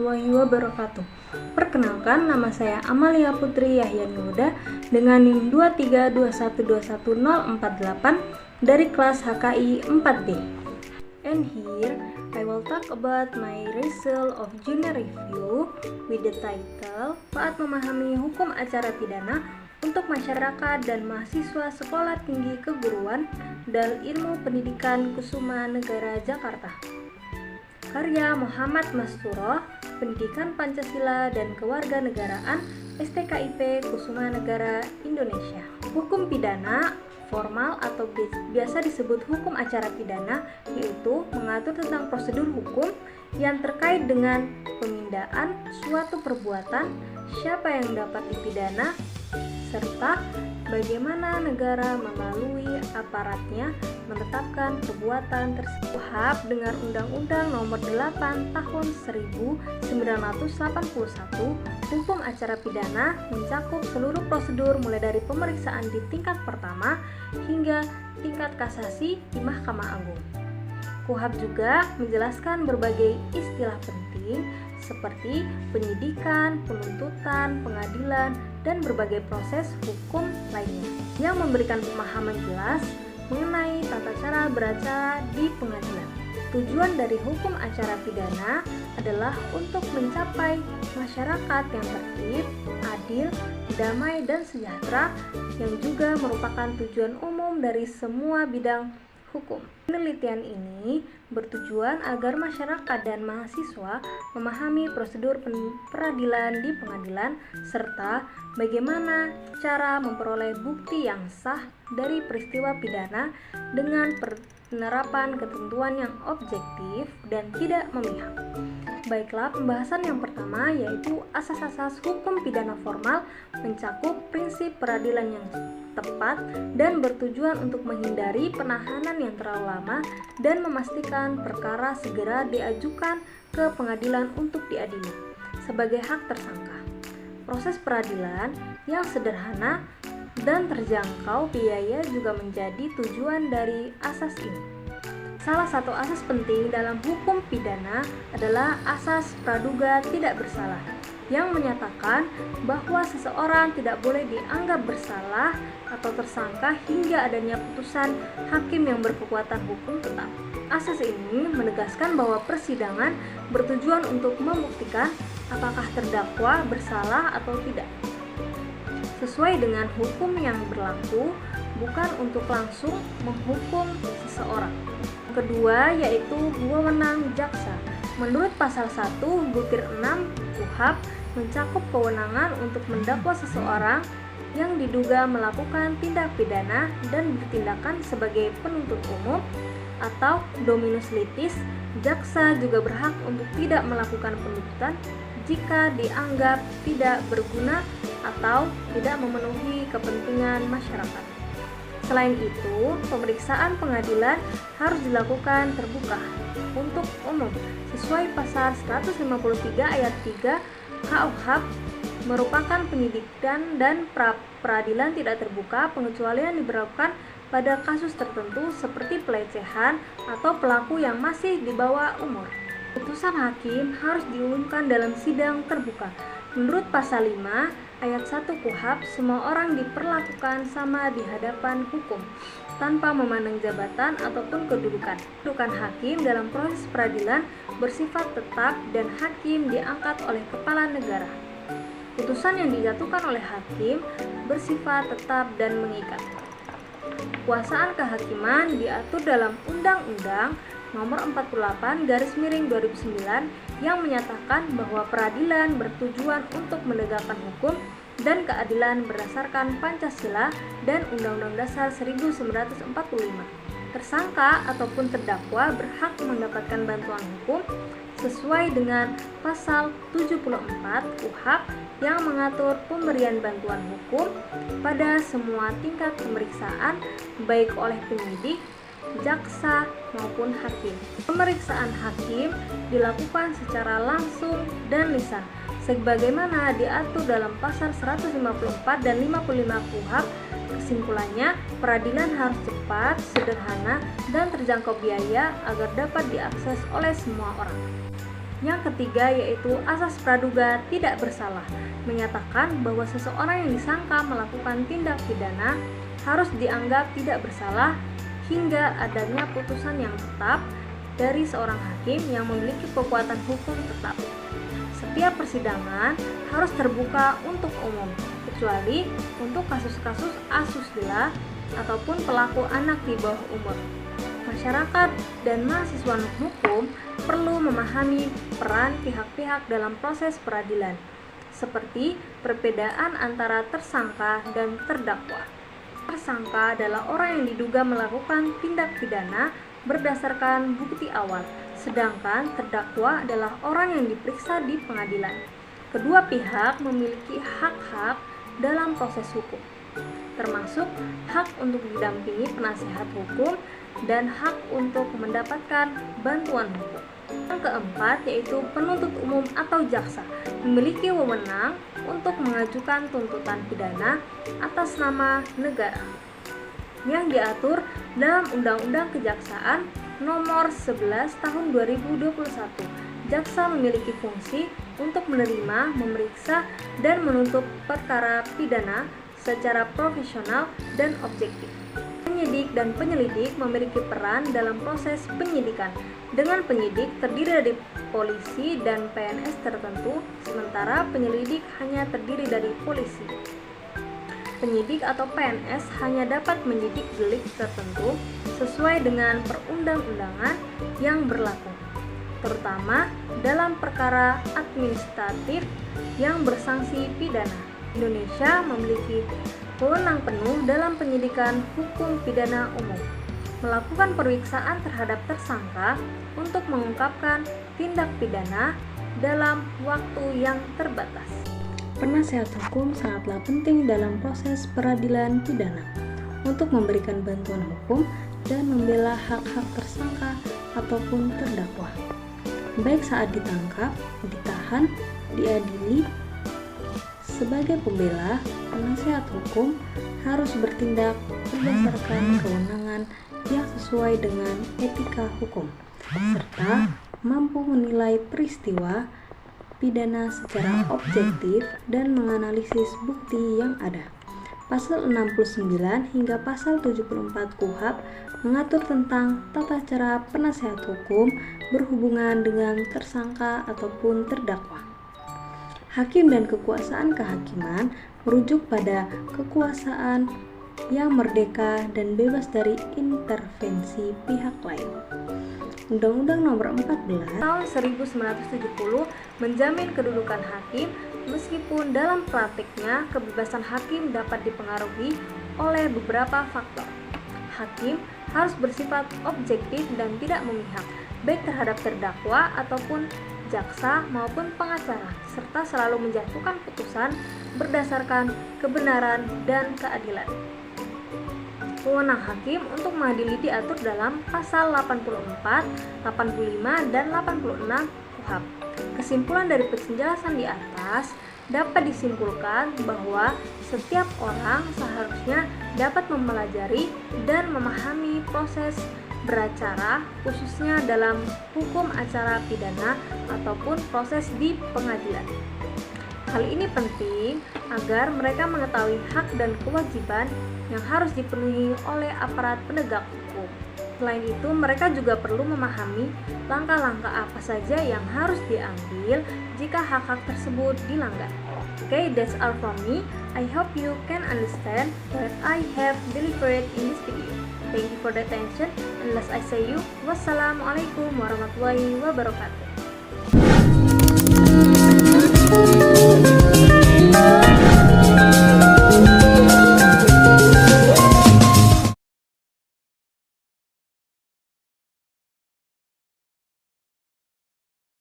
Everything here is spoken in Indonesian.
warahmatullahi wabarakatuh. Perkenalkan, nama saya Amalia Putri Yahyani Huda dengan NIM 232121048 dari kelas HKI 4D. And here, I will talk about my result of junior review with the title Saat Memahami Hukum Acara Pidana untuk Masyarakat dan Mahasiswa Sekolah Tinggi Keguruan dan Ilmu Pendidikan Kusuma Negara Jakarta. Karya Muhammad Masturo, Pendidikan Pancasila dan Kewarganegaraan, STKIP Kusuma Negara Indonesia. Hukum pidana formal atau biasa disebut hukum acara pidana, yaitu mengatur tentang prosedur hukum yang terkait dengan pemindaan suatu perbuatan, siapa yang dapat dipidana, serta bagaimana negara melalui aparatnya menetapkan perbuatan tersebut. KUHP dengan Undang-Undang Nomor 8 Tahun 1981, hukum acara pidana mencakup seluruh prosedur mulai dari pemeriksaan di tingkat pertama hingga tingkat kasasi di Mahkamah Agung. KUHP juga menjelaskan berbagai istilah penting seperti penyidikan, penuntutan, pengadilan, dan berbagai proses hukum lainnya yang memberikan pemahaman jelas mengenai tata cara beracara di pengadilan. Tujuan dari hukum acara pidana adalah untuk mencapai masyarakat yang tertib, adil, damai, dan sejahtera, yang juga merupakan tujuan umum dari semua bidang hukum. Penelitian ini bertujuan agar masyarakat dan mahasiswa memahami prosedur peradilan di pengadilan serta bagaimana cara memperoleh bukti yang sah dari peristiwa pidana dengan penerapan ketentuan yang objektif dan tidak memihak. Baiklah, pembahasan yang pertama yaitu asas-asas hukum pidana formal mencakup prinsip peradilan yang tepat dan bertujuan untuk menghindari penahanan yang terlalu lama dan memastikan perkara segera diajukan ke pengadilan untuk diadili sebagai hak tersangka. Proses peradilan yang sederhana dan terjangkau biaya juga menjadi tujuan dari asas ini. Salah satu asas penting dalam hukum pidana adalah asas praduga tidak bersalah, yang menyatakan bahwa seseorang tidak boleh dianggap bersalah atau tersangka hingga adanya putusan hakim yang berkekuatan hukum tetap. Asas ini menegaskan bahwa persidangan bertujuan untuk membuktikan apakah terdakwa bersalah atau tidak, sesuai dengan hukum yang berlaku, bukan untuk langsung menghukum seseorang. Kedua yaitu wewenang jaksa. Menurut pasal 1 butir 6 KUHP mencakup kewenangan untuk mendakwa seseorang yang diduga melakukan tindak pidana dan bertindakan sebagai penuntut umum atau dominus litis. Jaksa juga berhak untuk tidak melakukan penuntutan jika dianggap tidak berguna atau tidak memenuhi kepentingan masyarakat. Selain itu, pemeriksaan pengadilan harus dilakukan terbuka untuk umum sesuai pasal 153 ayat 3 KUHP. Merupakan penyidikan dan peradilan tidak terbuka pengecualian diberlakukan pada kasus tertentu seperti pelecehan atau pelaku yang masih di bawah umur. Putusan hakim harus diumumkan dalam sidang terbuka. Menurut pasal 5 ayat 1 KUHP, semua orang diperlakukan sama di hadapan hukum tanpa memandang jabatan ataupun kedudukan. Kedudukan hakim dalam proses peradilan bersifat tetap dan hakim diangkat oleh kepala negara. Putusan yang dijatuhkan oleh hakim bersifat tetap dan mengikat. Kekuasaan kehakiman diatur dalam Undang-Undang Nomor 48/2009 yang menyatakan bahwa peradilan bertujuan untuk menegakkan hukum dan keadilan berdasarkan Pancasila dan Undang-Undang Dasar 1945. Tersangka ataupun terdakwa berhak mendapatkan bantuan hukum sesuai dengan pasal 74 KUHP yang mengatur pemberian bantuan hukum pada semua tingkat pemeriksaan baik oleh penyidik, jaksa maupun hakim. Pemeriksaan hakim dilakukan secara langsung dan lisan sebagaimana diatur dalam pasal 154 dan 55 KUHP. Kesimpulannya, peradilan harus cepat, sederhana, dan terjangkau biaya agar dapat diakses oleh semua orang. Yang ketiga yaitu asas praduga tidak bersalah, menyatakan bahwa seseorang yang disangka melakukan tindak pidana harus dianggap tidak bersalah hingga adanya putusan yang tetap dari seorang hakim yang memiliki kekuatan hukum tetap. Setiap persidangan harus terbuka untuk umum, kecuali untuk kasus-kasus asusila ataupun pelaku anak di bawah umur. Masyarakat dan mahasiswa hukum perlu memahami peran pihak-pihak dalam proses peradilan, seperti perbedaan antara tersangka dan terdakwa. Tersangka adalah orang yang diduga melakukan tindak pidana berdasarkan bukti awal, sedangkan terdakwa adalah orang yang diperiksa di pengadilan. Kedua pihak memiliki hak-hak dalam proses hukum, termasuk hak untuk didampingi penasehat hukum dan hak untuk mendapatkan bantuan hukum. Yang keempat yaitu penuntut umum atau jaksa memiliki wewenang untuk mengajukan tuntutan pidana atas nama negara yang diatur dalam Undang-Undang Kejaksaan Nomor 11 Tahun 2021. Jaksa memiliki fungsi untuk menerima, memeriksa, dan menuntut perkara pidana secara profesional dan objektif. Penyidik dan penyelidik memiliki peran dalam proses penyidikan. Dengan penyidik terdiri dari polisi dan PNS tertentu, sementara penyelidik hanya terdiri dari polisi. Penyidik atau PNS hanya dapat menyidik delik tertentu sesuai dengan perundang-undangan yang berlaku, terutama dalam perkara administratif yang bersanksi pidana. Indonesia memiliki wewenang penuh dalam penyidikan hukum pidana umum, melakukan pemeriksaan terhadap tersangka untuk mengungkapkan tindak pidana dalam waktu yang terbatas. Penasehat hukum sangatlah penting dalam proses peradilan pidana untuk memberikan bantuan hukum dan membela hak-hak tersangka ataupun terdakwa, baik saat ditangkap, ditahan, diadili. Sebagai pembela, penasehat hukum harus bertindak berdasarkan kewenangan yang sesuai dengan etika hukum, serta mampu menilai peristiwa pidana secara objektif dan menganalisis bukti yang ada. Pasal 69 hingga pasal 74 KUHP mengatur tentang tata cara penasehat hukum berhubungan dengan tersangka ataupun terdakwa. Hakim dan kekuasaan kehakiman merujuk pada kekuasaan yang merdeka dan bebas dari intervensi pihak lain. Undang-Undang Nomor 14 Tahun 1970 menjamin kedudukan hakim, meskipun dalam praktiknya kebebasan hakim dapat dipengaruhi oleh beberapa faktor. Hakim harus bersifat objektif dan tidak memihak, baik terhadap terdakwa ataupun jaksa maupun pengacara, serta selalu menjatuhkan putusan berdasarkan kebenaran dan keadilan. Wewenang hakim untuk mengadili diatur dalam pasal 84, 85, dan 86 KUHP. Kesimpulan dari penjelasan di atas dapat disimpulkan bahwa setiap orang seharusnya dapat mempelajari dan memahami proses beracara, khususnya dalam hukum acara pidana ataupun proses di pengadilan. Hal ini penting agar mereka mengetahui hak dan kewajiban yang harus dipenuhi oleh aparat penegak hukum. Selain itu, mereka juga perlu memahami langkah-langkah apa saja yang harus diambil jika hak-hak tersebut dilanggar. Okay, that's all from me. I hope you can understand what I have delivered in this video. Thank you for the attention, and last I say you, wassalamualaikum warahmatullahi wabarakatuh.